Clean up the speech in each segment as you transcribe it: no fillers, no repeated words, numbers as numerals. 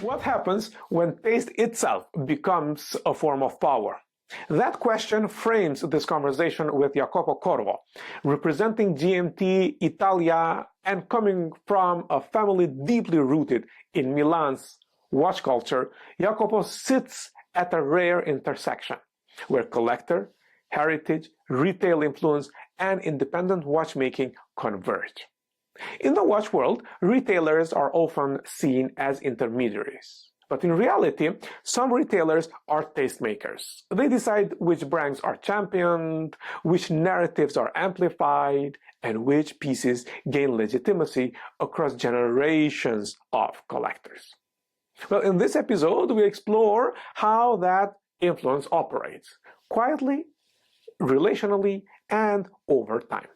What happens when taste itself becomes a form of power? That question frames this conversation with Jacopo Corvo, representing GMT Italia and coming from a family deeply rooted in Milan's watch culture. Jacopo sits at a rare intersection where collector, heritage, retail influence, and independent watchmaking converge. In the watch world, retailers are often seen as intermediaries. But in reality, some retailers are tastemakers. They decide which brands are championed, which narratives are amplified, and which pieces gain legitimacy across generations of collectors. Well, in this episode, we explore how that influence operates, quietly, relationally, and over time.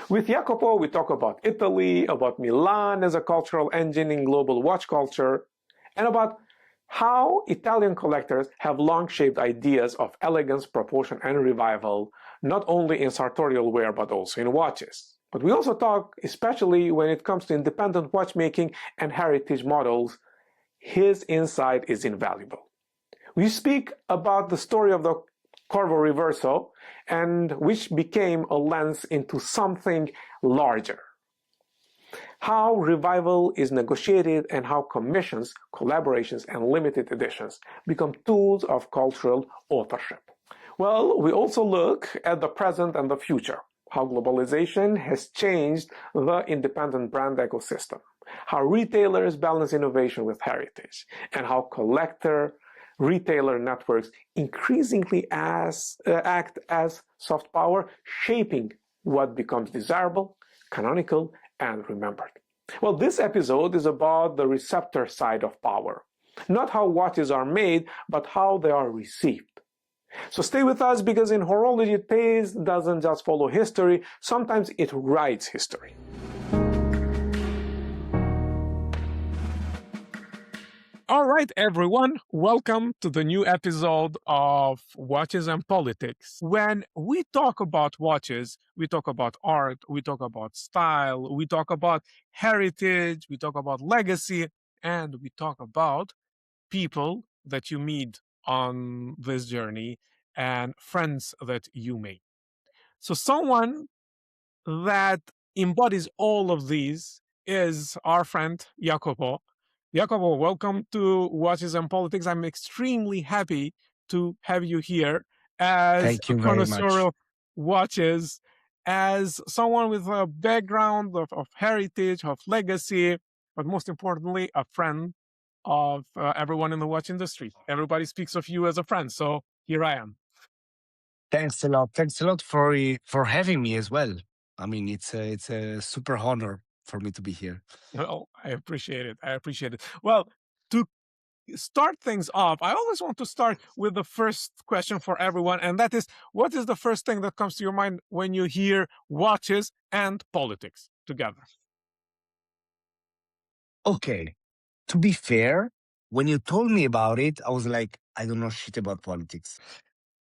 With Jacopo, we talk about Italy, about Milan as a cultural engine in global watch culture, and about how Italian collectors have long shaped ideas of elegance, proportion, and revival, not only in sartorial wear, but also in watches. But we also talk, especially when it comes to independent watchmaking and heritage models, his insight is invaluable. We speak about the story of the Corvo Reverso, and which became a lens into something larger. How revival is negotiated and how commissions, collaborations, and limited editions become tools of cultural authorship. Well, we also look at the present and the future, how globalization has changed the independent brand ecosystem, how retailers balance innovation with heritage, and how retailer networks increasingly act as soft power, shaping what becomes desirable, canonical, and remembered. Well, this episode is about the receptor side of power. Not how watches are made, but how they are received. So stay with us, because in horology, taste doesn't just follow history, sometimes it writes history. All right, everyone, welcome to the new episode of Watches and Politics. When we talk about watches, we talk about art, we talk about style, we talk about heritage, we talk about legacy, and we talk about people that you meet on this journey and friends that you make. So someone that embodies all of these is our friend Jacopo. Jacopo, welcome to Watches and Politics. I'm extremely happy to have you here as a connoisseur of watches, as someone with a background of heritage, of legacy, but most importantly, a friend of everyone in the watch industry. Everybody speaks of you as a friend, so here I am. Thanks a lot. Thanks a lot for having me as well. I mean, it's a super honor for me to be here. Well, I appreciate it. Well, to start things off, I always want to start with the first question for everyone, and that is, what is the first thing that comes to your mind when you hear watches and politics together? Okay. To be fair, when you told me about it, I was like, I don't know shit about politics.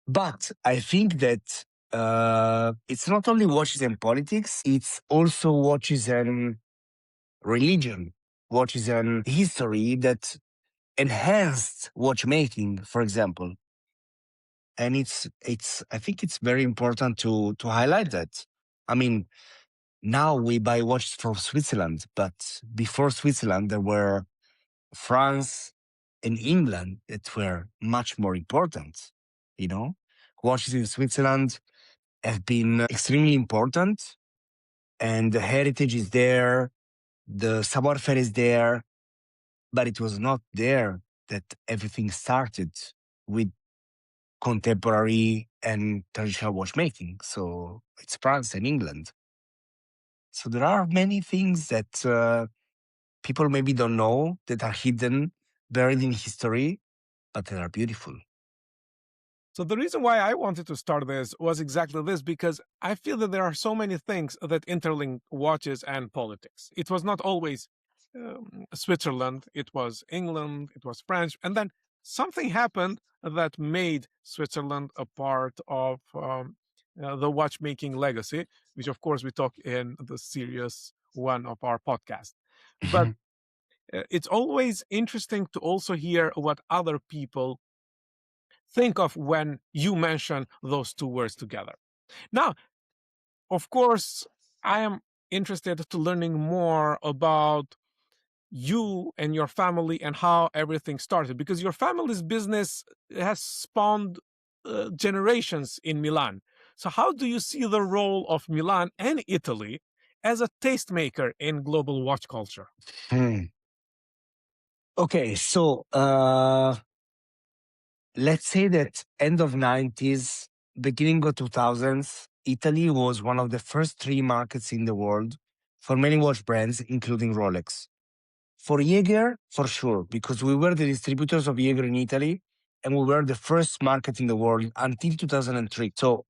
But I think that it's not only watches and politics, it's also watches and religion, watches and history that enhanced watchmaking, for example. And I think it's very important to highlight that. I mean, now we buy watches from Switzerland, but before Switzerland, there were France and England that were much more important. You know, watches in Switzerland have been extremely important, and the heritage is there, the savoir-faire is there, but it was not there that everything started with contemporary and traditional watchmaking. So it's France and England. So there are many things that people maybe don't know that are hidden, buried in history, but they are beautiful. So the reason why I wanted to start this was exactly this, because I feel that there are so many things that interlink watches and politics. It was not always Switzerland, it was England, it was French, and then something happened that made Switzerland a part of the watchmaking legacy, which of course we talk in the series one of our podcast. But it's always interesting to also hear what other people think of when you mention those two words together. Now, of course, I am interested to learning more about you and your family and how everything started, because your family's business has spawned generations in Milan. So how do you see the role of Milan and Italy as a tastemaker in global watch culture? Okay, so let's say that end of 90s, beginning of 2000s, Italy was one of the first three markets in the world for many watch brands, including Rolex. For Jaeger, for sure, because we were the distributors of Jaeger in Italy, and we were the first market in the world until 2003. So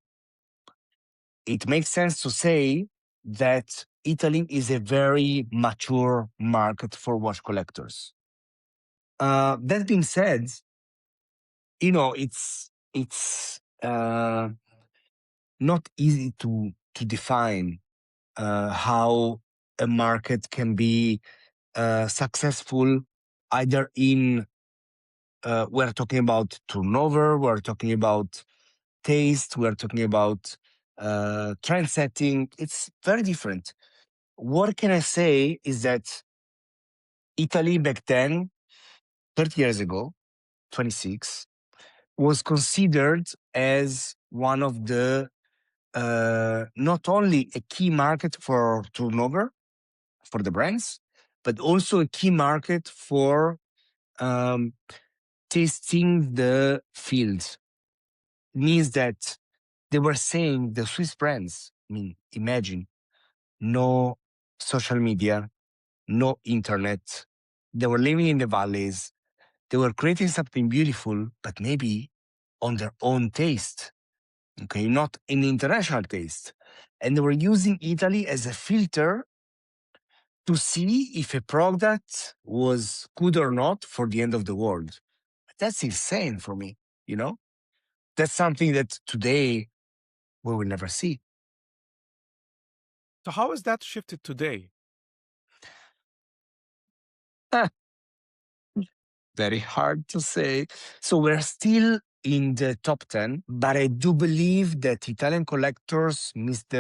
it makes sense to say that Italy is a very mature market for watch collectors. That being said, it's not easy to define how a market can be successful, either in we're talking about turnover, we're talking about taste, we're talking about trend setting. It's very different. What can I say is that Italy back then, 30 years ago, 26, was considered as one of the not only a key market for turnover for the brands, but also a key market for um, tasting the field. Means that they were saying the Swiss brands, I mean, imagine no social media, no internet. They were living in the valleys. They were creating something beautiful, but maybe on their own taste. Okay, not in international taste. And they were using Italy as a filter to see if a product was good or not for the end of the world. That's insane for me, you know? That's something that today we will never see. So how has that shifted today? Very hard to say. So we're still in the top 10, but I do believe that Italian collectors missed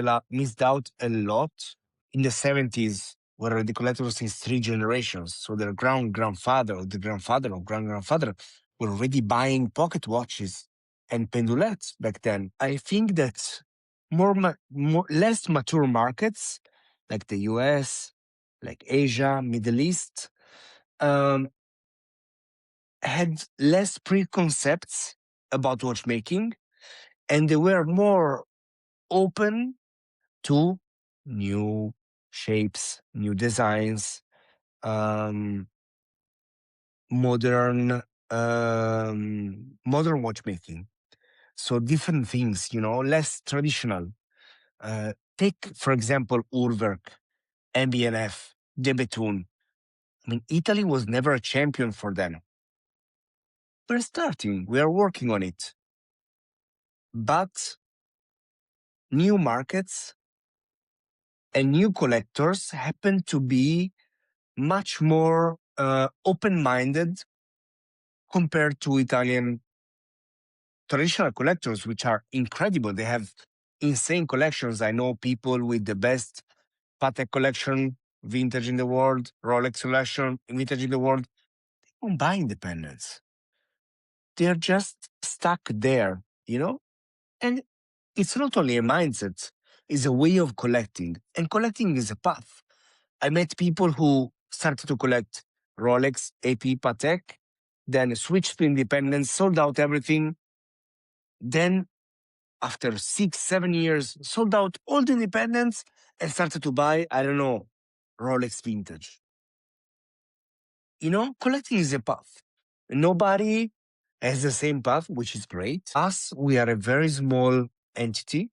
out a lot in the 70s, where the collectors since three generations. So their grandfather or the grandfather or grandfather were already buying pocket watches and pendulettes back then. I think that less mature markets like the US, like Asia, Middle East, um, had less preconcepts about watchmaking, and they were more open to new shapes, new designs, um, modern modern watchmaking. So different things, less traditional. Take, for example, Urwerk, MBNF, Debetun. I mean, Italy was never a champion for them. We're starting, we are working on it. But new markets and new collectors happen to be much more open-minded compared to Italian traditional collectors, which are incredible. They have insane collections. I know people with the best Patek collection, vintage in the world, Rolex collection, vintage in the world. They don't buy independence. They're just stuck there, And it's not only a mindset, it's a way of collecting. And collecting is a path. I met people who started to collect Rolex, AP, Patek, then switched to independence, sold out everything. Then, after 6, 7 years, sold out all the independence and started to buy, I don't know, Rolex vintage. Collecting is a path. Nobody has the same path, which is great. Us, we are a very small entity.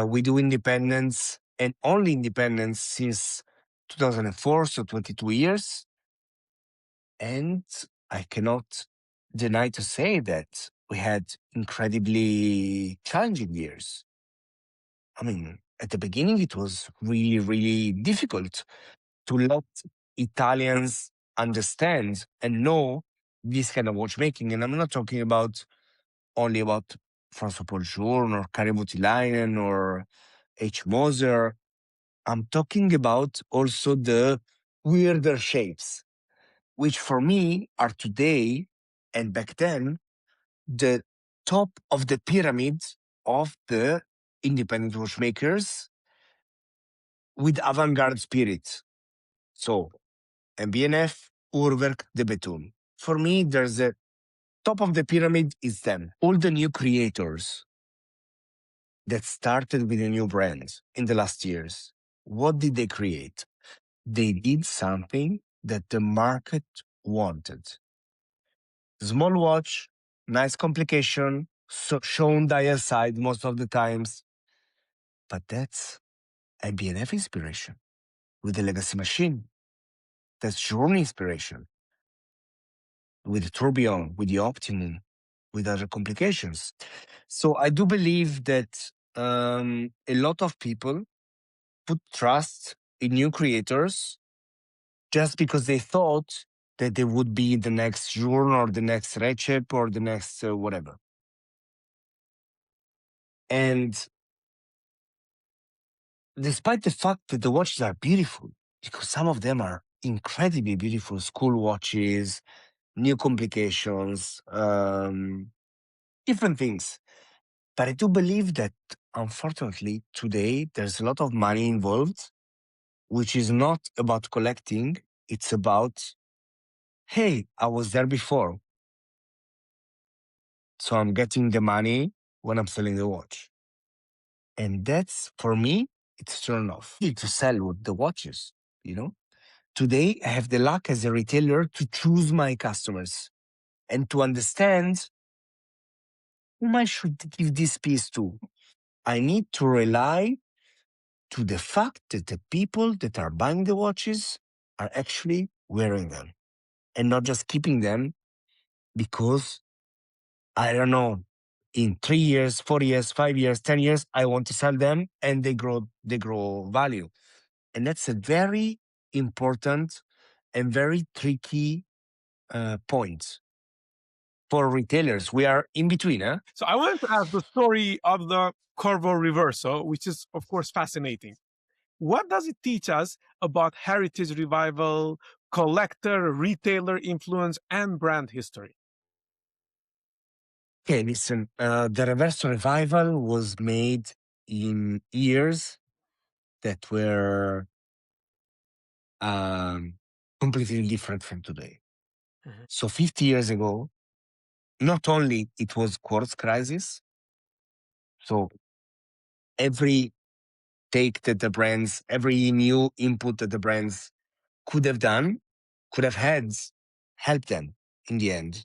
We do independence and only independence since 2004, so 22 years. And I cannot deny to say that we had incredibly challenging years. I mean, at the beginning, it was really, really difficult to let Italians understand and know this kind of watchmaking. And I'm not talking about only about François Paul Journe or Kari Voutilainen or H. Moser. I'm talking about also the weirder shapes, which for me are today and back then the top of the pyramid of the independent watchmakers with avant-garde spirit. So MBNF, Uhrwerk, De Bethune. For me, there's a top of the pyramid is them. All the new creators that started with a new brand in the last years, what did they create? They did something that the market wanted. Small watch, nice complication, shown dial side most of the times. But that's a BNF inspiration with the legacy machine. That's Journey inspiration with the tourbillon, with the optimum, with other complications. So I do believe that a lot of people put trust in new creators just because they thought that they would be the next Journe or the next Recep or the next whatever. And despite the fact that the watches are beautiful, because some of them are incredibly beautiful school watches, new complications, different things. But I do believe that, unfortunately, today there's a lot of money involved, which is not about collecting. It's about, hey, I was there before. So I'm getting the money when I'm selling the watch. And that's, for me, it's turn off. You need to sell with the watches, you know? Today, I have the luck as a retailer to choose my customers and to understand whom I should give this piece to. I need to rely to the fact that the people that are buying the watches are actually wearing them and not just keeping them because, I don't know, in 3 years, 4 years, 5 years, 10 years, I want to sell them and they grow value. And that's a very important and very tricky point for retailers. We are in between, huh? So I wanted to ask the story of the Corvo Reverso, which is, of course, fascinating. What does it teach us about heritage revival, collector, retailer influence, and brand history? Okay, listen, the Reverso revival was made in years that were completely different from today. Mhm. So 50 years ago, not only it was quartz crisis, so every take that the brands, every new input that the brands could have done, could have had, helped them in the end.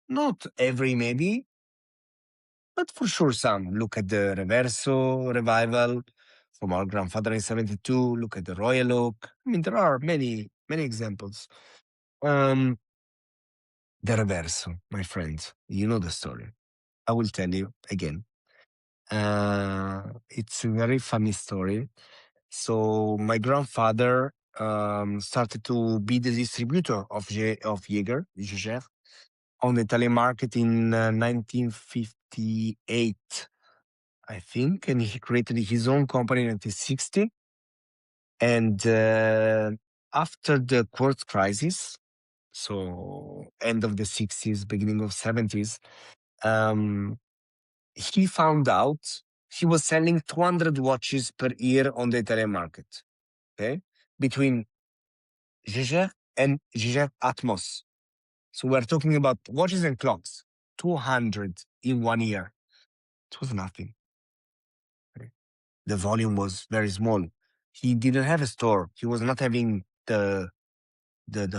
Not every maybe, but for sure some. Look at the Reverso revival from our grandfather in 72. Look at the Royal Oak. I mean, there are many, many examples. The Reverso, my friend, you know the story. I will tell you again. It's a very funny story. So my grandfather started to be the distributor of Jaeger, on the Italian market in 1958, I think, and he created his own company in 1960. And after the quartz crisis, so end of the 60s, beginning of 70s, he found out he was selling 200 watches per year on the Italian market, okay, between Jaeger and Jaeger Atmos. So we're talking about watches and clocks, 200 in 1 year. It was nothing. Okay. The volume was very small. He didn't have a store. He was not having the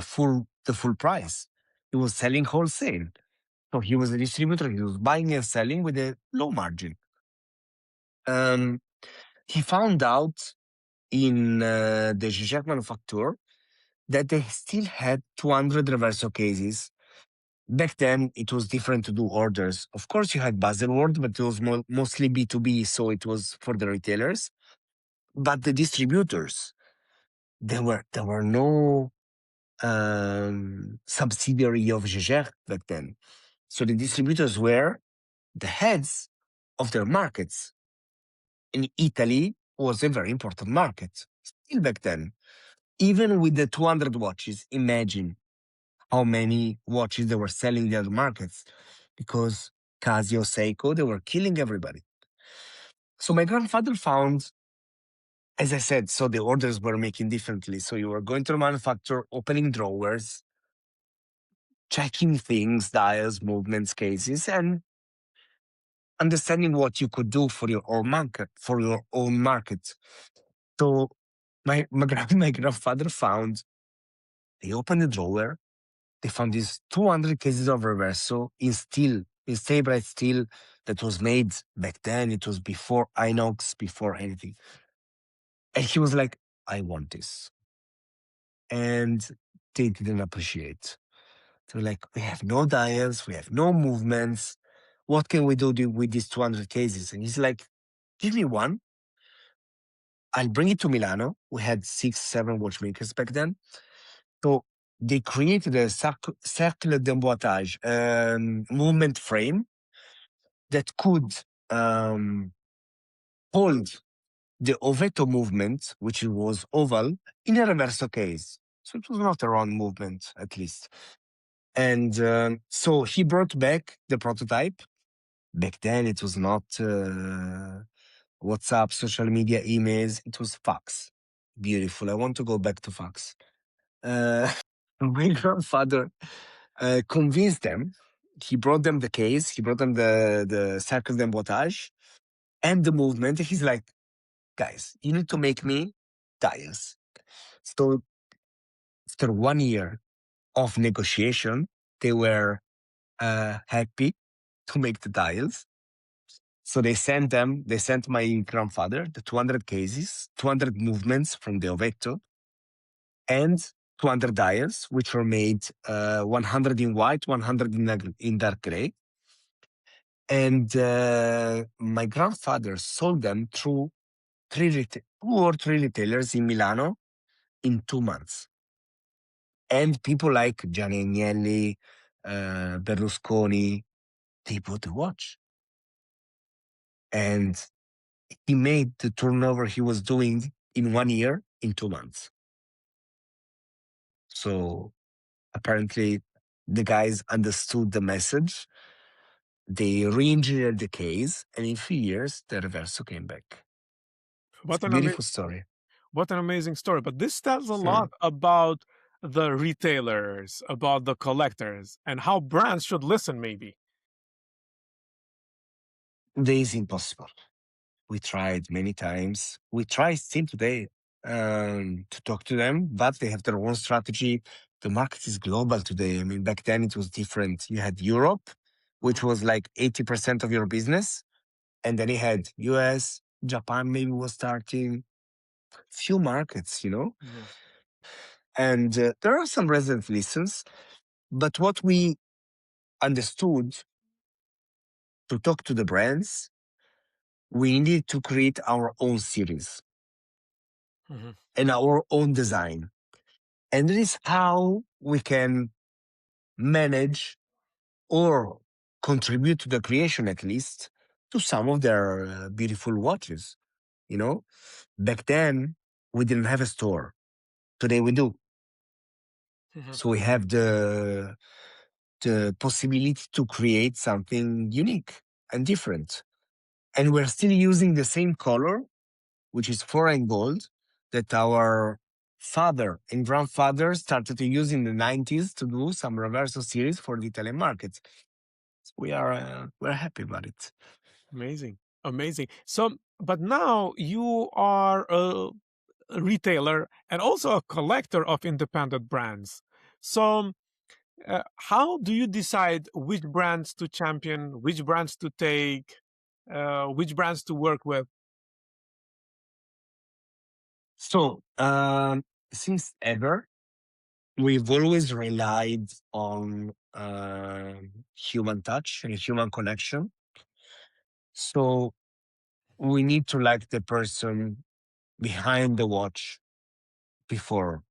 full price. He was selling wholesale. So he was a distributor. He was buying and selling with a low margin. He found out in the Zizek manufacturer that they still had 200 Reverso cases. Back then, it was different to do orders. Of course, you had Baselworld, but it was mostly B2B, so it was for the retailers. But the distributors there were no subsidiary of Jaeger back then. So the distributors were the heads of their markets. In Italy was a very important market still back then. Even with the 200 watches, imagine how many watches they were selling in the other markets, because Casio, Seiko, they were killing everybody. So my grandfather found, as I said, so the orders were making differently. So you were going to the manufacturer, opening drawers, checking things, dials, movements, cases, and understanding what you could do for your own market. So my grandfather found, they opened the drawer, they found these 200 cases of Reverso in steel, in stay-bright steel that was made back then. It was before inox, before anything. And he was like, I want this. And they didn't appreciate. They're like, we have no dials, we have no movements. What can we do with these 200 cases? And he's like, give me one. I'll bring it to Milano. We had 6, 7 watchmakers back then. So they created a cercle d'emboîtage movement frame that could hold the Ovetto movement, which was oval, in a reverso case. So it was not a round movement, at least. And so he brought back the prototype. Back then, it was not WhatsApp, social media, emails. It was fax. Beautiful. I want to go back to fax. My grandfather convinced them. He brought them the case. He brought them the cercle d'emboîtage and the movement. He's like, guys, you need to make me dials. So after 1 year of negotiation, they were happy to make the dials. So they sent my grandfather the 200 cases, 200 movements from the Ovetto, and 200 dials, which were made 100 in white, 100 in dark gray. And my grandfather sold them through 2 or 3 retailers in Milano in 2 months. And people like Gianni Agnelli, Berlusconi, they bought the watch. And he made the turnover he was doing in 1 year in 2 months. So apparently the guys understood the message. They re-engineered the case, and in 3 years, the Reverso came back. It's What a an beautiful story. What an amazing story. But this tells a Hmm. lot about the retailers, about the collectors, and how brands should listen, maybe. That is impossible. We tried many times. We try still today to talk to them, but they have their own strategy. The market is global today. I mean, back then it was different. You had Europe, which was like 80% of your business. And then you had US, Japan maybe was starting. Few markets, Yes. And there are some resident listens. But what we understood, to talk to the brands, we need to create our own series Mhm. and our own design. And this is how we can manage or contribute to the creation, at least, to some of their beautiful watches. Back then, we didn't have a store. Today we do. Mhm. So we have the possibility to create something unique and different. And we're still using the same color, which is foreign gold, that our father and grandfather started to use in the 90s to do some Reverso series for the Italian market. So we're happy about it. Amazing. Amazing. So, but now you are a retailer and also a collector of independent brands. So, how do you decide which brands to champion, which brands to take, which brands to work with? So since ever, we've always relied on human touch and human connection. So we need to like the person behind the watch. before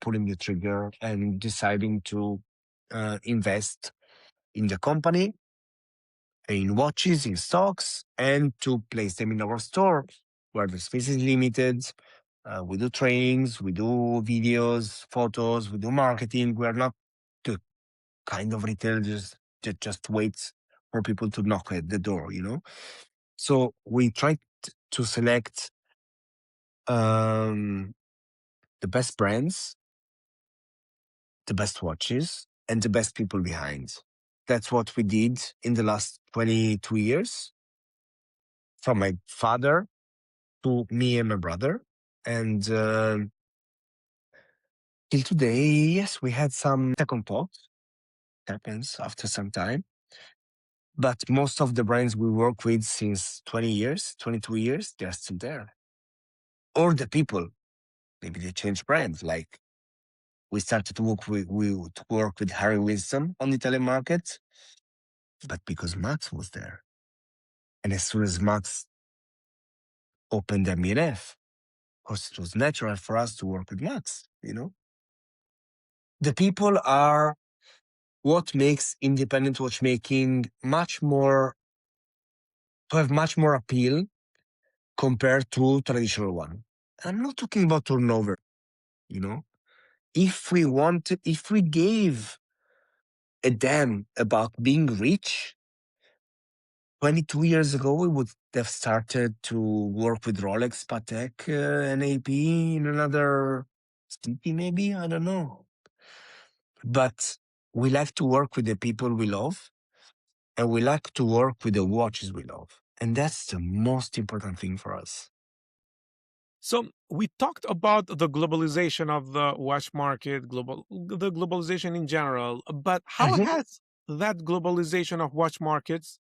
pulling the trigger and deciding to invest in the company, in watches, in stocks, and to place them in our store where the space is limited. We do trainings, we do videos, photos, we do marketing. We are not the kind of retailers that just waits for people to knock at the door, you know? So we try to select the best brands, the best watches, and the best people behind. That's what we did in the last 22 years, from my father to me and my brother. And till today, yes, we had some second thoughts. Happens after some time. But most of the brands we work with since 20 years, 22 years, they're still there. Or the people, maybe they change brands. Like we started to work with Harry Winston on the Italian market, but because Max was there. And as soon as Max opened MNF, of course, it was natural for us to work with Max, you know? The people are what makes independent watchmaking to have much more appeal compared to traditional one. I'm not talking about turnover, you know? If we gave a damn about being rich, 22 years ago, we would have started to work with Rolex, Patek, and AP in another city, maybe, I don't know. But we like to work with the people we love, and we like to work with the watches we love. And that's the most important thing for us. So we talked about the globalization of the watch market, the globalization in general, but how Mhm. has that globalization of watch markets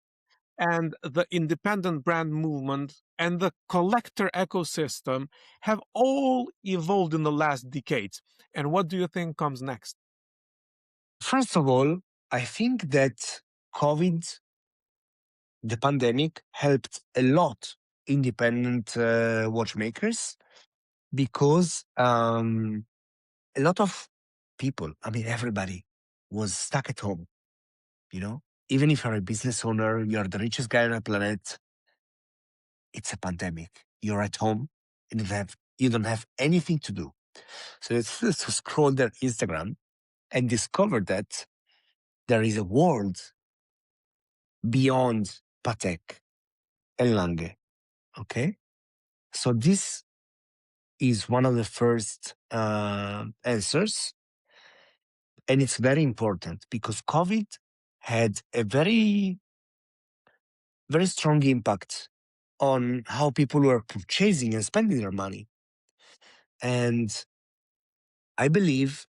and the independent brand movement and the collector ecosystem have all evolved in the last decades? And what do you think comes next? First of all, I think that COVID, the pandemic, helped a lot independent watchmakers because a lot of people, I mean, everybody was stuck at home, you know? Even if you're a business owner, you're the richest guy on the planet, it's a pandemic. You're at home and you don't have anything to do. So it's to scroll their Instagram and discover that there is a world beyond Patek and Lange. Okay? So this is one of the first answers. And it's very important because COVID had a very, very strong impact on how people were purchasing and spending their money. And I believe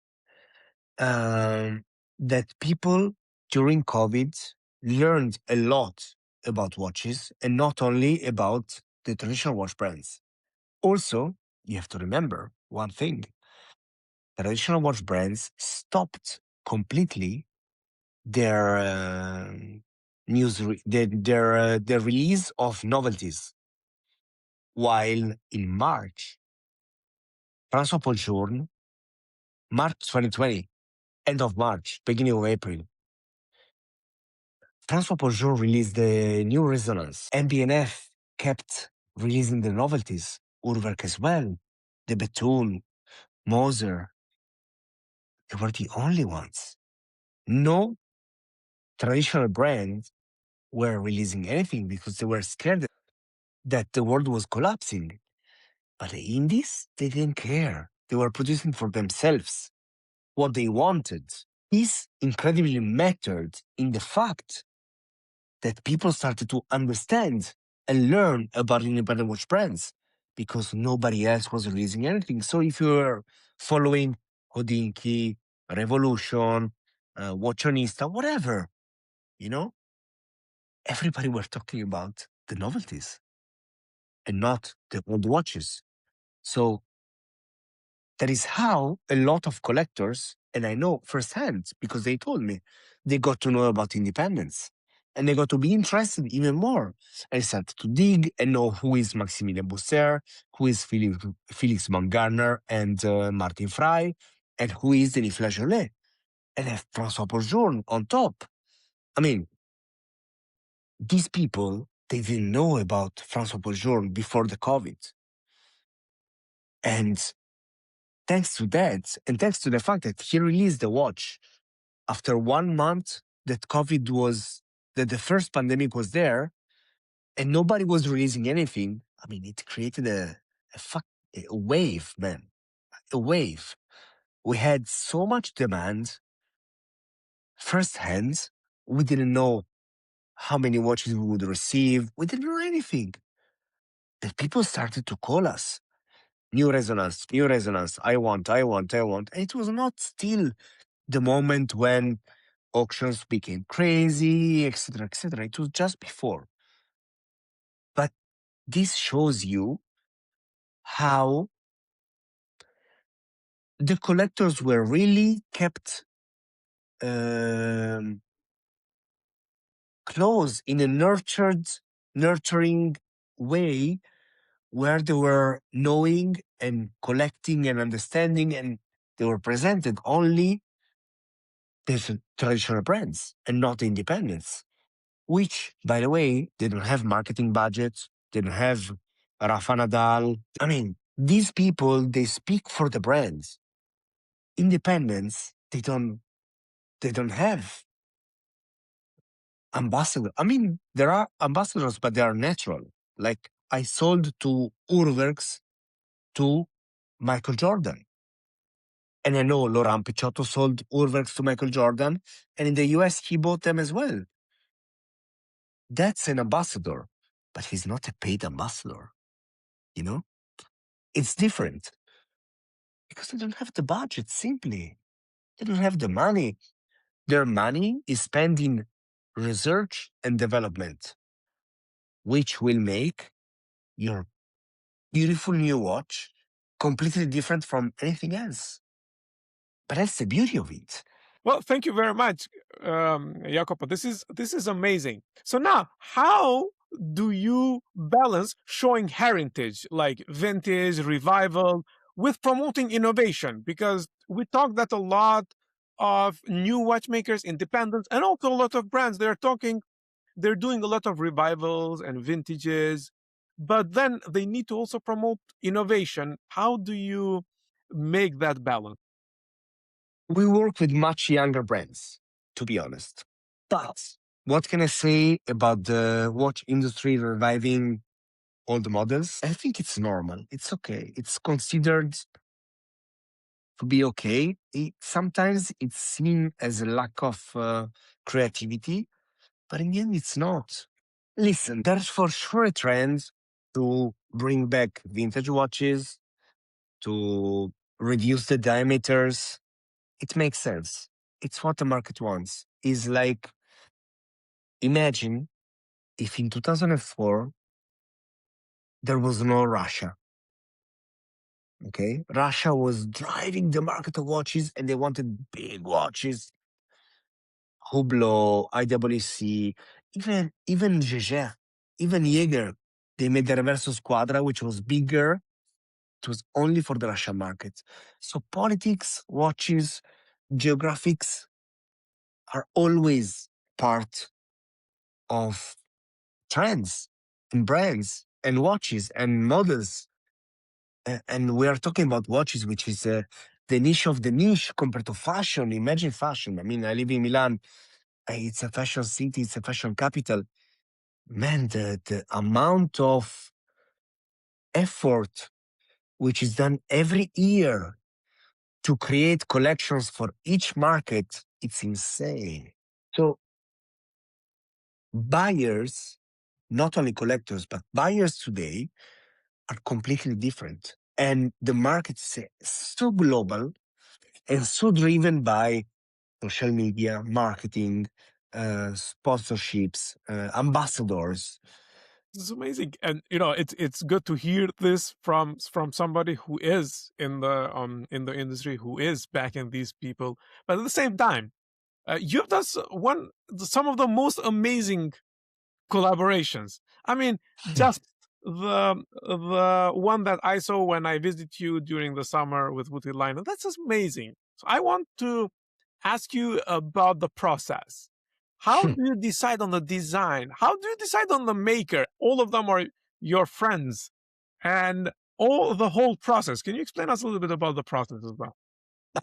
that people during COVID learned a lot about watches and not only about the traditional watch brands. Also, you have to remember one thing. Traditional watch brands stopped completely their their release of novelties. While in March, François Poggiorno, March 2020, end of March, beginning of April, François Poggiorno released the new Resonance. MBNF kept releasing the novelties. Urwerk as well, the Bethune, Moser. They were the only ones. No traditional brands were releasing anything because they were scared that the world was collapsing. But the indies, they didn't care. They were producing for themselves what they wanted. This incredibly mattered in the fact that people started to understand and learn about independent watch brands because nobody else was releasing anything. So if you were following Hodinkee, Revolution, Watchonista, whatever, you know, everybody were talking about the novelties and not the old watches. So that is how a lot of collectors, and I know firsthand because they told me, they got to know about independence. And I got to be interested even more. I started to dig and know who is Maximilian Busser, who is Felix Baumgartner and Martin Frey, and who is Denis Flageolet. And I have François Bourgeois on top. I mean, these people, they didn't know about François Bourgeois before the COVID. And thanks to that, and thanks to the fact that he released the watch after 1 month that that the first pandemic was there, and nobody was releasing anything, I mean, it created a wave, man, a wave. We had so much demand firsthand. We didn't know how many watches we would receive. We didn't know anything. The people started to call us. New resonance, new resonance. I want, I want, I want. And it was not still the moment when auctions became crazy, etc., etc. It was just before. But this shows you how the collectors were really kept close in a nurturing way, where they were knowing and collecting and understanding, and they were presented only the traditional brands and not the independents, which, by the way, they don't have marketing budgets, they don't have Rafa Nadal. I mean, these people, they speak for the brands. Independents, they don't have ambassador. I mean, there are ambassadors, but they are natural. Like, I sold to Urwerks to Michael Jordan. And I know Laurent Picciotto sold Urwerks to Michael Jordan, and in the US, he bought them as well. That's an ambassador, but he's not a paid ambassador. You know, it's different because they don't have the budget, simply. They don't have the money. Their money is spent in research and development, which will make your beautiful new watch completely different from anything else. But that's the beauty of it. Well, thank you very much, Jacopo. This is amazing. So now, how do you balance showing heritage like vintage, revival, with promoting innovation? Because we talk that a lot of new watchmakers, independents, and also a lot of brands. They're doing a lot of revivals and vintages, but then they need to also promote innovation. How do you make that balance? We work with much younger brands, to be honest. But what can I say about the watch industry reviving old models? I think it's normal. It's okay. It's considered to be okay. Sometimes it's seen as a lack of creativity, but in the end, it's not. Listen, there's for sure a trend to bring back vintage watches, to reduce the diameters. It makes sense. It's what the market wants. Is like, imagine if in 2004 there was no Russia. Okay, Russia was driving the market of watches, and they wanted big watches. Hublot, IWC, even Jaeger, even Jaeger. They made the Reverso Squadra, which was bigger. It was only for the Russian market. So politics, watches, geographics are always part of trends and brands and watches and models. And we are talking about watches, which is the niche of the niche compared to fashion. Imagine fashion. I mean, I live in Milan. It's a fashion city. It's a fashion capital. Man, the amount of effort which is done every year to create collections for each market, it's insane. So buyers, not only collectors, but buyers today are completely different. And the market is so global and so driven by social media, marketing, sponsorships, ambassadors. This is amazing, and it's good to hear this from somebody who is in the industry, who is backing these people. But at the same time, You've done some of the most amazing collaborations. I mean, just the one that I saw when I visited you during the summer with Woodley Line, that's just amazing. So I want to ask you about the process. How do you decide on the design? How do you decide on the maker? All of them are your friends, and the whole process. Can you explain us a little bit about the process as well?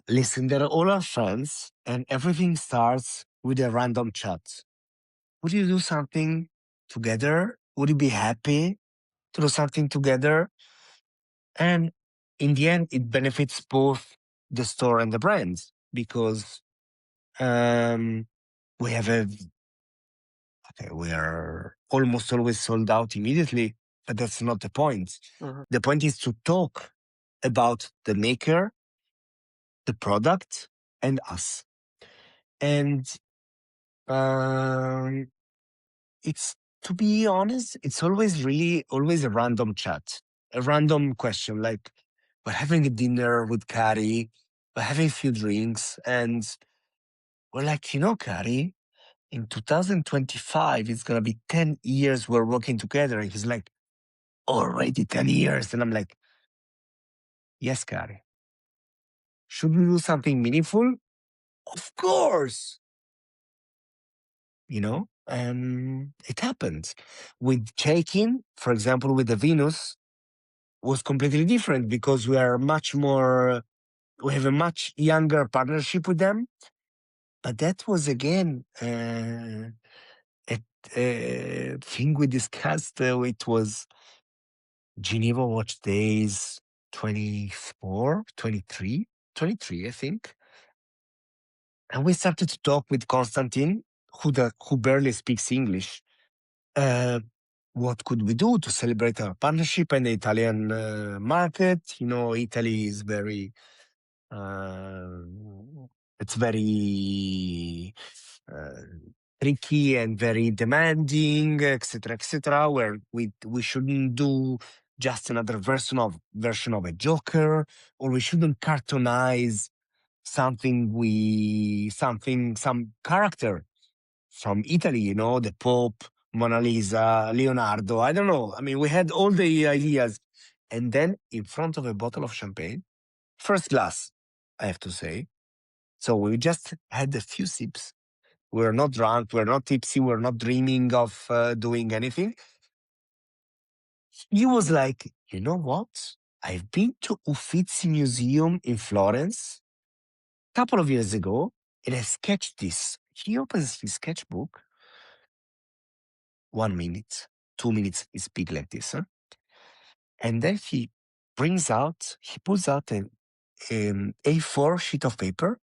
Listen, they're all our friends, and everything starts with a random chat. Would you do something together? Would you be happy to do something together? And in the end, it benefits both the store and the brand because we have we are almost always sold out immediately, but that's not the point. The point is to talk about the maker, the product, and us. And it's, to be honest, it's always a random chat, a random question. Like, we're having a dinner with Kari, we're having a few drinks, and we're like, Kari, in 2025, it's going to be 10 years we're working together. And he's like, already 10 years. And I'm like, yes, Kari. Should we do something meaningful? Of course. It happened. With Chaikin, for example, with the Venus, was completely different because we have a much younger partnership with them. But that was, again, a thing we discussed. It was Geneva Watch Days 24, 23, 23, I think. And we started to talk with Konstantin, who barely speaks English. What could we do to celebrate our partnership and the Italian market? Italy is very, it's very tricky and very demanding, etc., where we shouldn't do just another version of a Joker, or we shouldn't cartoonize some character from Italy, the Pope, Mona Lisa, Leonardo. I don't know. I mean, we had all the ideas. And then in front of a bottle of champagne, first glass, I have to say. So we just had a few sips. We're not drunk, we're not tipsy, we're not dreaming of doing anything. He was like, you know what? I've been to Uffizi Museum in Florence a couple of years ago, and I sketched this. He opens his sketchbook. 1 minute, 2 minutes is big like this. Huh? And then he pulls out an A4 sheet of paper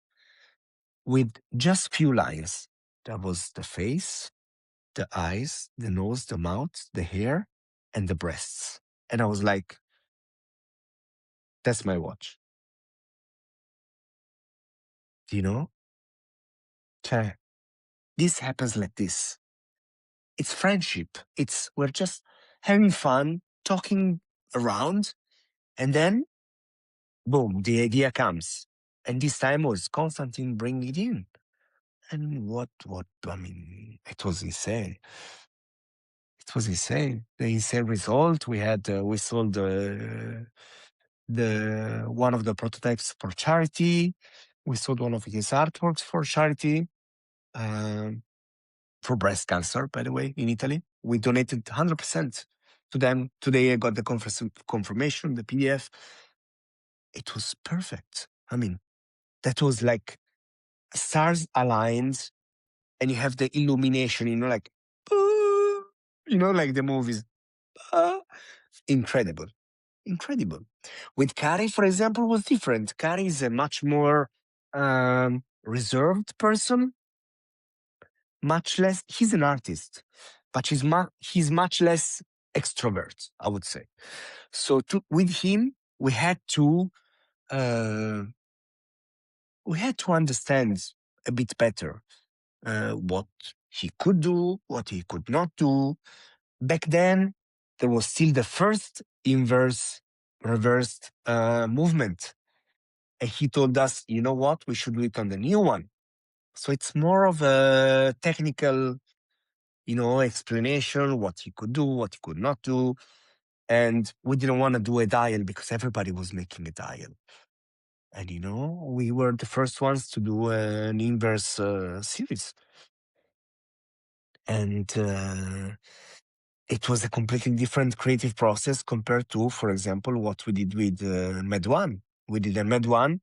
with just few lines. That was the face, the eyes, the nose, the mouth, the hair, and the breasts. And I was like, that's my watch. Do you know? Cioè, this happens like this. It's friendship. We're just having fun, talking around, and then boom, the idea comes. And this time was Constantine bringing it in. And it was insane. It was insane. The insane result we had. We sold the one of the prototypes for charity. We sold one of his artworks for charity, for breast cancer, by the way, in Italy. We donated 100% to them. Today I got the confirmation, the PDF. It was perfect. I mean, that was like stars aligned, and you have the illumination, like, like the movies. Incredible. Incredible. With Kari, for example, was different. Kari is a much more reserved person, much less. He's an artist, but he's much less extrovert, I would say. So with him, we had to understand a bit better what he could do, what he could not do. Back then, there was still the first reversed movement. And he told us, you know what, we should do it on the new one. So it's more of a technical, explanation, what he could do, what he could not do. And we didn't want to do a dial because everybody was making a dial. And, we were the first ones to do an inverse series. And it was a completely different creative process compared to, for example, what we did with Med 1. We did a Med 1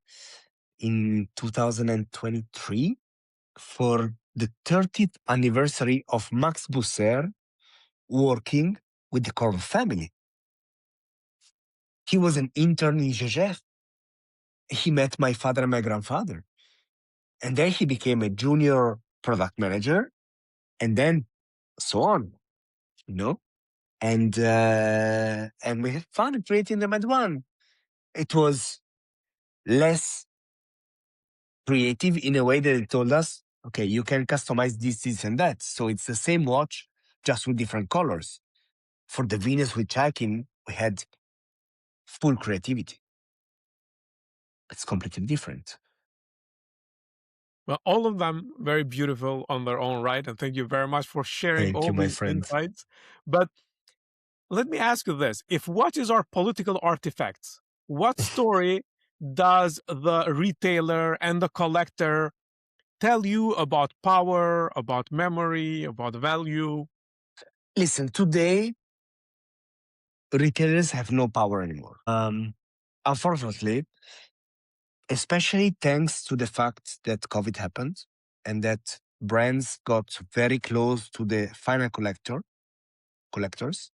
in 2023 for the 30th anniversary of Max Busser working with the Corvo family. He was an intern in GGF. He met my father and my grandfather. And then he became a junior product manager, and then so on, you know? And we had fun creating the Med 1. It was less creative in a way that it told us, okay, you can customize this, and that. So it's the same watch, just with different colors. For the Venus with Chaikin, we had full creativity. It's completely different. Well, all of them very beautiful on their own right. And thank you very much for sharing Thank all you, my these friend. insights. But let me ask you this. If watches are political artifacts, what story does the retailer and the collector tell you about power, about memory, about value? Listen, today, retailers have no power anymore. Unfortunately, especially thanks to the fact that COVID happened and that brands got very close to the final collectors.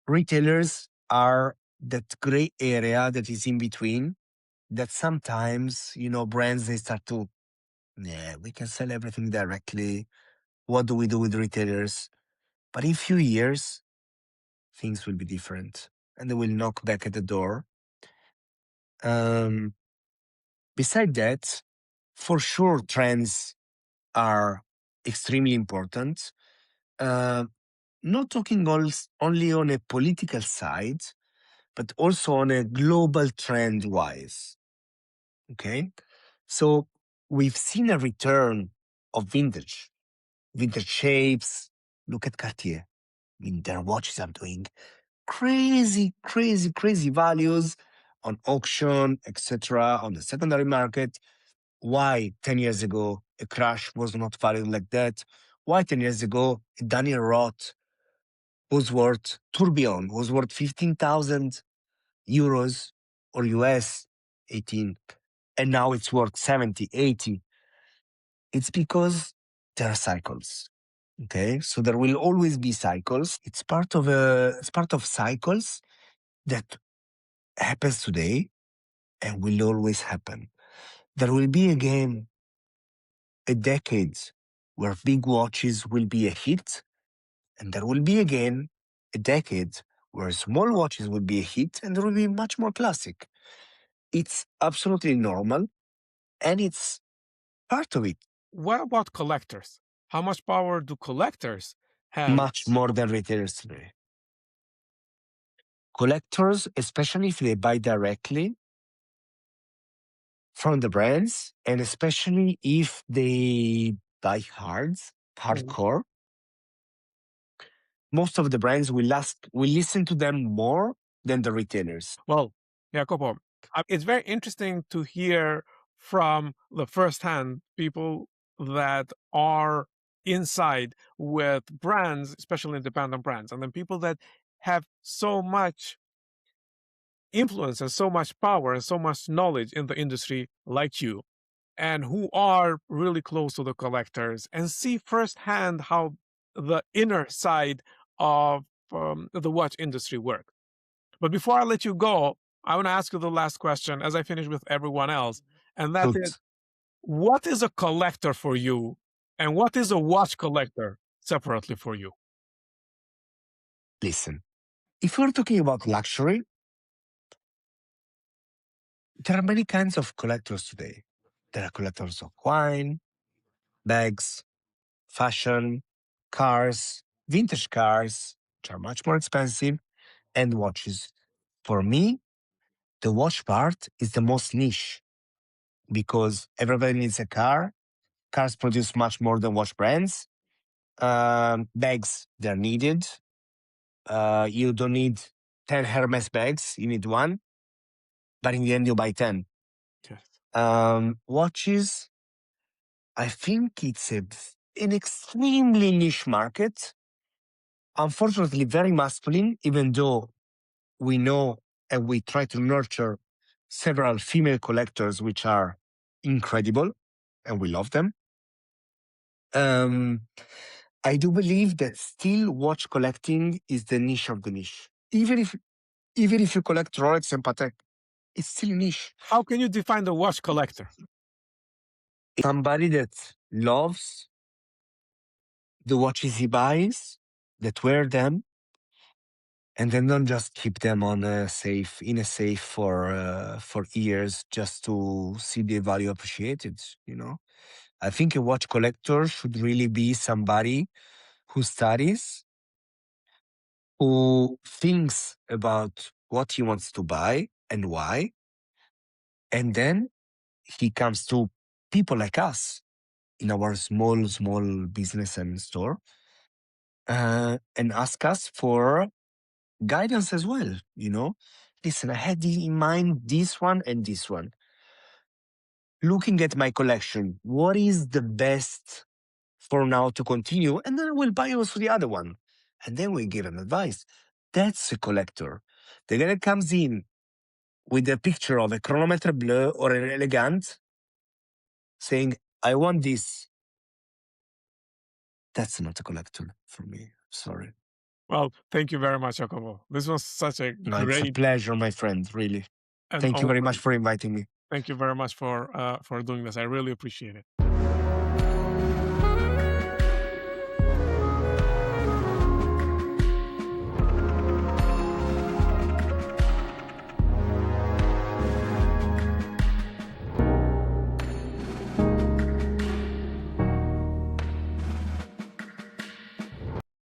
Retailers are that gray area that is in between that sometimes, brands, they start to, yeah, we can sell everything directly. What do we do with retailers? But in few years, things will be different and they will knock back at the door. Beside that, for sure, trends are extremely important. Not talking only on a political side, but also on a global trend wise. Okay. So we've seen a return of vintage shapes. Look at Cartier. I mean, their watches are doing crazy, crazy, crazy values on auction, etc., on the secondary market. Why 10 years ago a crash was not valued like that? Why 10 years ago a Daniel Roth was worth, Tourbillon was worth 15,000 euros or US 18, and now it's worth 70, 80? It's because there are cycles. Okay, so there will always be cycles. It's part of cycles that happens today and will always happen. There will be again a decade where big watches will be a hit, and there will be again a decade where small watches will be a hit and there will be much more classic. It's absolutely normal and it's part of it. What about collectors? How much power do collectors have? Much more than retailers today. Collectors, especially if they buy directly from the brands, and especially if they buy hardcore, most of the brands will listen to them more than the retailers. Well, Jacopo, it's very interesting to hear from the first-hand people that are inside with brands, especially independent brands, and then people that have so much influence and so much power and so much knowledge in the industry like you, and who are really close to the collectors and see firsthand how the inner side of the watch industry works. But before I let you go, I want to ask you the last question, as I finish with everyone else, and that is, what is a collector for you, and what is a watch collector separately for you? Listen, if we're talking about luxury, there are many kinds of collectors today. There are collectors of wine, bags, fashion, cars, vintage cars, which are much more expensive, and watches. For me, the watch part is the most niche because everybody needs a car cars produce much more than watch brands. Bags, they're needed. You don't need 10 Hermes bags, you need one. But in the end, you buy 10. Yes. Watches, I think it's an extremely niche market. Unfortunately, very masculine, even though we know and we try to nurture several female collectors, which are incredible, and we love them. I do believe that still watch collecting is the niche of the niche. Even if you collect Rolex and Patek, it's still niche. How can you define the watch collector? Somebody that loves the watches he buys, that wear them, and then don't just keep them in a safe for years just to see the value appreciated. I think a watch collector should really be somebody who studies, who thinks about what he wants to buy and why, and then he comes to people like us in our small business and store, and ask us for guidance as well. Listen, I had in mind this one and this one. Looking at my collection, what is the best for now to continue? And then I will buy also the other one. And then we give an advice. That's a collector. The guy that comes in with a picture of a chronometer bleu or an elegant saying, I want this. That's not a collector for me. Sorry. Well, thank you very much, Jacopo. This was such a No, it's a great pleasure, my friend, really. and Thank you very open. much for inviting me. Thank you very much for doing this. I really appreciate it.